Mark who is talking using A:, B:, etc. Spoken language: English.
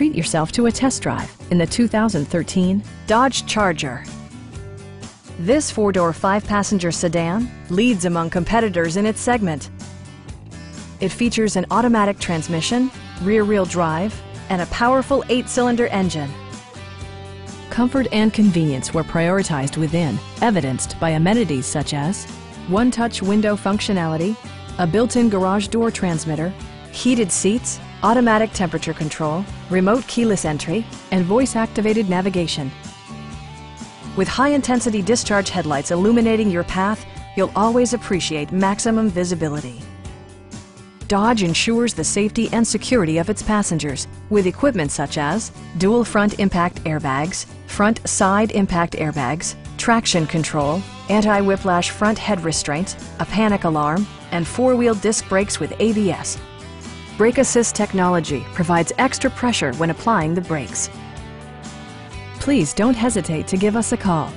A: treat yourself to a test drive in the 2013 Dodge Charger. This four-door, five-passenger sedan leads among competitors in its segment. It features an automatic transmission, rear-wheel drive, and a powerful 8-cylinder engine. Comfort and convenience were prioritized within, evidenced by amenities such as one-touch window functionality, a built-in garage door transmitter, heated seats, automatic temperature control, remote keyless entry, and voice-activated navigation. With high-intensity discharge headlights illuminating your path, you'll always appreciate maximum visibility. Dodge ensures the safety and security of its passengers with equipment such as dual front impact airbags, front side impact airbags, traction control, anti-whiplash front head restraints, a panic alarm, and four-wheel disc brakes with ABS. Brake Assist technology provides extra pressure when applying the brakes. Please don't hesitate to give us a call.